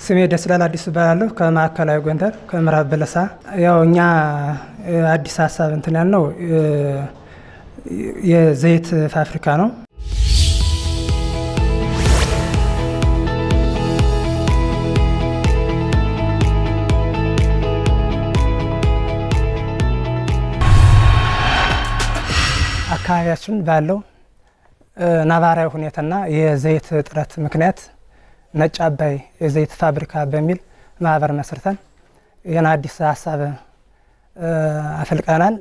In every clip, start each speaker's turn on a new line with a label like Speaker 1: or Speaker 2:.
Speaker 1: ስሜ ደስላል አዲስ እባላለሁ ከማዕከላዊ ጎንደር ከምዕራብ በለሳ። ያው እኛ አዲስ ሀሳብ እንትን ያልነው የዘይት ፋብሪካ ነው። አካባቢያችን ባለው ነባራዊ ሁኔታና የዘይት እጥረት ምክንያት ነጭ አባይ የዘይት ፋብሪካ በሚል ማህበር መስርተን ይህን አዲስ ሀሳብ አፈልቀናል።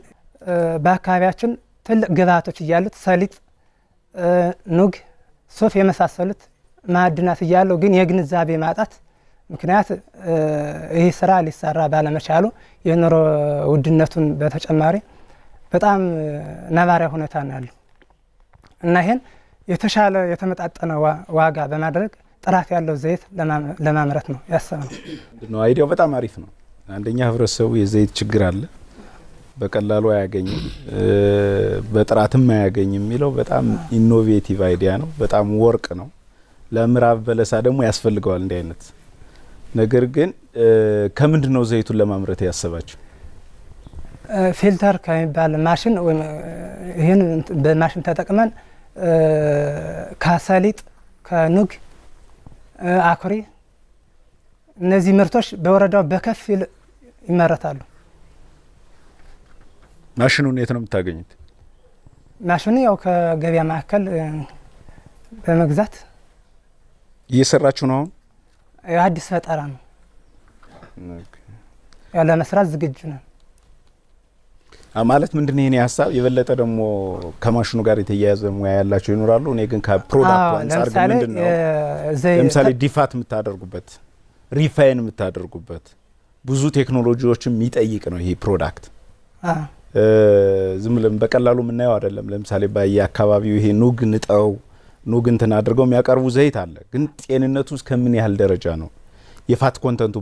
Speaker 1: በአካባቢያችን ትልቅ ግብዓቶች እያሉት ሰሊጥ፣ ኑግ፣ ሱፍ የመሳሰሉት ማዕድናት እያሉ ግን የግንዛቤ ማጣት ምክንያት ይህ ስራ ሊሰራ ባለመቻሉ የኑሮ ውድነቱን በተጨማሪ በጣም ነባራዊ ሁኔታ ነው ያለው እና ይህን የተሻለ የተመጣጠነ ዋጋ በማድረግ ጥራት ያለው ዘይት ለማምረት ነው ያሰብነው።
Speaker 2: አይዲያው በጣም አሪፍ ነው። አንደኛ ህብረተሰቡ የዘይት ችግር አለ፣ በቀላሉ አያገኝም፣ በጥራትም አያገኝም የሚለው በጣም ኢኖቬቲቭ አይዲያ ነው። በጣም ወርቅ ነው። ለምዕራብ በለሳ ደግሞ ያስፈልገዋል እንዲህ አይነት ነገር። ግን ከምንድን ነው ዘይቱን ለማምረት ያሰባችሁ?
Speaker 1: ፊልተር ከሚባል ማሽን ወይም ይህን በማሽን ተጠቅመን ከሰሊጥ፣ ከኑግ፣ አኩሪ እነዚህ ምርቶች በወረዳው በከፊል ይመረታሉ።
Speaker 2: ማሽኑን የት ነው የምታገኙት?
Speaker 1: ማሽኑ ያው ከገበያ ማዕከል በመግዛት
Speaker 2: እየሰራችሁ ነው። አሁን
Speaker 1: አዲስ ፈጠራ ነው። ያው ለመስራት ዝግጁ ነን።
Speaker 2: ማለት ምንድነው የኔ ሀሳብ የበለጠ ደግሞ ከማሽኑ ጋር የተያያዘ ሙያ ያላቸው ይኖራሉ። እኔ ግን ከፕሮዳክቱ አንፃር ግን ምንድነው ለምሳሌ ዲፋት የምታደርጉበት ሪፋይን የምታደርጉበት ብዙ ቴክኖሎጂዎችን የሚጠይቅ ነው ይሄ ፕሮዳክት። ዝም ብለን በቀላሉ የምናየው አይደለም። ለምሳሌ በየአካባቢው ይሄ ኑግ ንጠው ኑግ እንትን አድርገው የሚያቀርቡ ዘይት አለ። ግን ጤንነቱ እስከምን ያህል ደረጃ ነው? የፋት ኮንተንቱ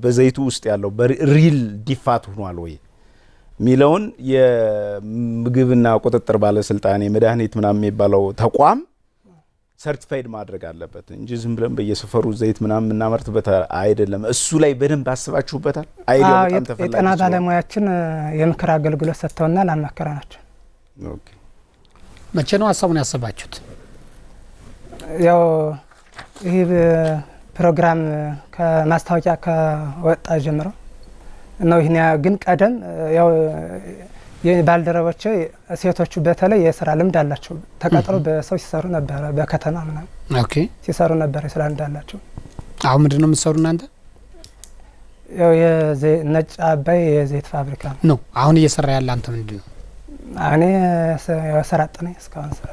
Speaker 2: በዘይቱ ውስጥ ያለው በሪል ዲፋት ሆኗል ወይ ሚለውን የምግብና ቁጥጥር ባለስልጣን የመድኃኒት ምናምን የሚባለው ተቋም ሰርቲፋይድ ማድረግ አለበት እንጂ ዝም ብለን በየሰፈሩ ዘይት ምናምን እናመርትበት አይደለም። እሱ ላይ በደንብ አስባችሁበታል? አይዲያው በጣም ተፈላጊ ነው። የጤና ባለሙያችን የምክር አገልግሎት ሰጥተውናል፣ አማከራናቸው። ኦኬ።
Speaker 3: መቼ ነው ሀሳቡን ያሰባችሁት?
Speaker 1: ያው ይሄ ፕሮግራም ከማስታወቂያ ከወጣ ጀምሮ ነው። ይሄን ግን ቀደም ያው የባልደረቦቼ ሴቶቹ በተለይ የስራ ልምድ አላቸው። ተቀጥሮ በሰው ሲሰሩ ነበር፣ በከተማ ምናምን
Speaker 3: ኦኬ ሲሰሩ
Speaker 1: ነበር፣ የስራ ልምድ አላቸው።
Speaker 3: አሁን ምንድነው የምትሰሩ እናንተ?
Speaker 1: ያው ነጭ አባይ የዘይት ፋብሪካ
Speaker 3: ነው አሁን እየሰራ ያለ። አንተ ምንድነው?
Speaker 1: እኔ ያው ስራ አጥነኝ እስካሁን ስራ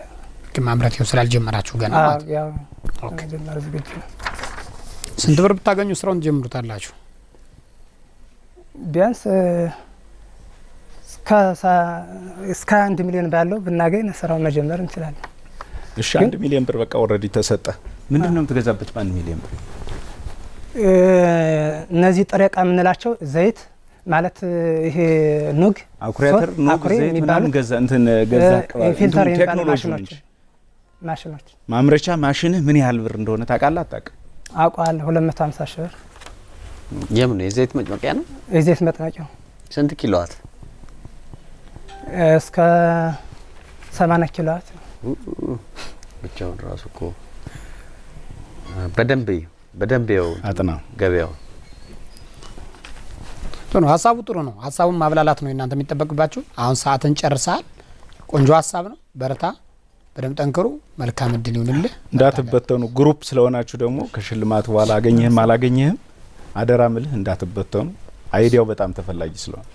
Speaker 3: ግን ማምረት ያው ስላልጀመራችሁ ገና ማለት
Speaker 1: ያው
Speaker 3: ኦኬ።
Speaker 1: ጀመር ዝግጁ ነው።
Speaker 3: ስንት ብር ብታገኙ ስራውን ጀምሩታላችሁ?
Speaker 1: ቢያንስ እስከ 1 ሚሊዮን ባለው ብናገኝ ስራውን መጀመር እንችላለን።
Speaker 2: እሺ 1 ሚሊዮን ብር በቃ ኦልሬዲ ተሰጠ። ምንድነው የምትገዛበት በ1 ሚሊዮን ብር?
Speaker 1: እነዚህ ጥሬ ዕቃ የምንላቸው ዘይት ማለት ይሄ ኑግ፣
Speaker 2: አኩሪያተር፣ ኑግ፣ ዘይት ምናምን ገዛ እንትን ገዛ
Speaker 1: ፊልተር
Speaker 2: ቴክኖሎጂ
Speaker 1: ማሽኖች
Speaker 2: ማምረቻ ማሽንህ ምን ያህል ብር እንደሆነ ታውቃለህ? አታውቅም?
Speaker 1: አውቃለሁ። 250 ሺህ ብር።
Speaker 4: የምን የዘይት መጭመቂያ ነው?
Speaker 1: የዘይት መጥመቂያው
Speaker 4: ስንት ኪሎዋት?
Speaker 1: እስከ 80 ኪሎዋት።
Speaker 4: ብቻውን ራሱ እኮ በደንብ ያው
Speaker 2: አጥና
Speaker 4: ገበያው
Speaker 3: ጥሩ ነው። ሀሳቡ ጥሩ ነው። ሀሳቡን ማብላላት ነው እናንተ የሚጠበቅባችሁ። አሁን ሰዓትን ጨርሰሃል። ቆንጆ ሀሳብ ነው። በርታ፣ በደንብ ጠንክሩ። መልካም እድል ይሁንልህ።
Speaker 2: እንዳትበተኑ። ግሩፕ ስለሆናችሁ ደግሞ ከሽልማት በኋላ አገኘህም አላገኘህም አደራ ምልህ እንዳትበተኑ። አይዲያው በጣም ተፈላጊ ስለሆነ